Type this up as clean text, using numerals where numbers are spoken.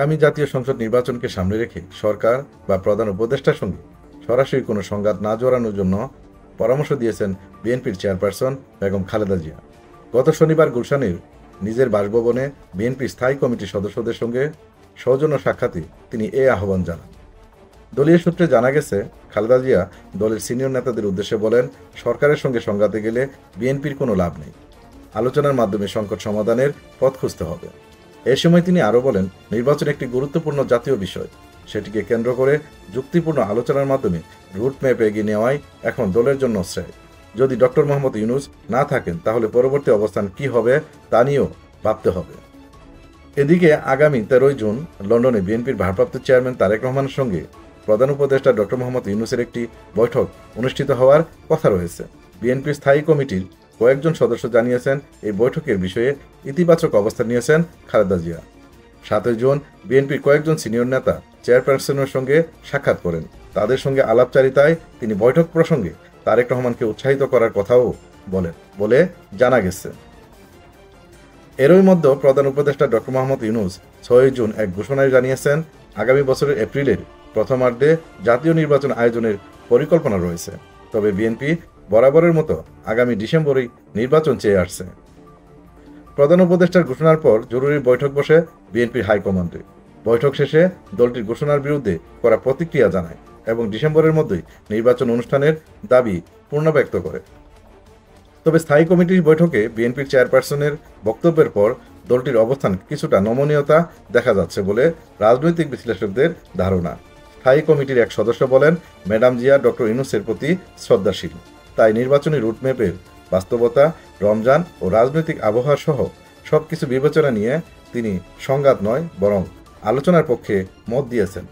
আগামী জাতীয় সংসদ নির্বাচনকে সামনে রেখে সরকার বা প্রধান উপদেষ্টার সঙ্গে সরাসরি কোনো সংঘাত না জড়ানোর জন্য পরামর্শ দিয়েছেন বিএনপির চেয়ারপারসন বেগম খালেদা জিয়া। গত শনিবার গুলশানের নিজের বাসভবনে বিএনপির স্থায়ী কমিটির সদস্যদের সঙ্গে সৌজন্য সাক্ষাতে তিনি এই আহ্বান জানান। দলীয় সূত্রে জানা গেছে, খালেদা জিয়া দলের সিনিয়র নেতাদের উদ্দেশ্যে বলেন, সরকারের সঙ্গে সংঘাতে গেলে বিএনপির কোনো লাভ নেই। আলোচনার মাধ্যমে সংকট সমাধানের পথ খুঁজতে হবে। এ সময় তিনি আরও বলেন, নির্বাচন একটি গুরুত্বপূর্ণ জাতীয় বিষয়। সেটিকে কেন্দ্র করে যুক্তিপূর্ণ আলোচনার মাধ্যমে রুটম্যাপ এগিয়ে নেওয়াই এখন দলের জন্য শ্রেয়। যদি ডক্টর মোহাম্মদ ইউনূস না থাকেন তাহলে পরবর্তী অবস্থান কি হবে তা নিয়েও ভাবতে হবে। এদিকে আগামী 13 জুন লন্ডনে বিএনপির ভারপ্রাপ্ত চেয়ারম্যান তারেক রহমানের সঙ্গে প্রধান উপদেষ্টা ডক্টর মোহাম্মদ ইউনূসের একটি বৈঠক অনুষ্ঠিত হওয়ার কথা রয়েছে। বিএনপির স্থায়ী কমিটির কয়েকজন সদস্য জানিয়েছেন, এই বৈঠকের বিষয়ে ইতিবাচক অবস্থান নিয়েছেন খালেদা জিয়া। 7 জুন বিএনপির কয়েকজন সিনিয়র নেতা চেয়ারপারসনের সঙ্গে সাক্ষাৎ করেন। তাদের সঙ্গে আলাপচারিতায় তিনি বৈঠক প্রসঙ্গে তারেক রহমানকে উৎসাহিত করার কথাও বলেন বলে জানা গেছে। এরই মধ্যে প্রধান উপদেষ্টা ডক্টর মোহাম্মদ ইউনূস 6 জুন এক ঘোষণায় জানিয়েছেন, আগামী বছরের এপ্রিলের প্রথমার্ধে জাতীয় নির্বাচন আয়োজনের পরিকল্পনা রয়েছে। তবে বিএনপি বরাবরের মতো আগামী ডিসেম্বরেই নির্বাচন চেয়ে আসছে। প্রধান উপদেষ্টার ঘোষণার পর জরুরি বৈঠক বসে বিএনপির হাইকমান্ডে। বৈঠক শেষে দলটির ঘোষণার বিরুদ্ধে করা প্রতিক্রিয়া জানায় এবং ডিসেম্বরের মধ্যেই নির্বাচন অনুষ্ঠানের দাবি পুনর্ব্যক্ত করে। তবে স্থায়ী কমিটির বৈঠকে বিএনপির চেয়ারপারসনের বক্তব্যের পর দলটির অবস্থান কিছুটা নমনীয়তা দেখা যাচ্ছে বলে রাজনৈতিক বিশ্লেষকদের ধারণা। স্থায়ী কমিটির এক সদস্য বলেন, ম্যাডাম জিয়া ডক্টর ইউনূসের প্রতি শ্রদ্ধাশীল। তাই নির্বাচনী রুটম্যাপের বাস্তবতা, রমজান ও রাজনৈতিক আবহাওয়া সহ সবকিছু বিবেচনা নিয়ে তিনি সংঘাত নয় বরং আলোচনার পক্ষে মত দিয়েছেন।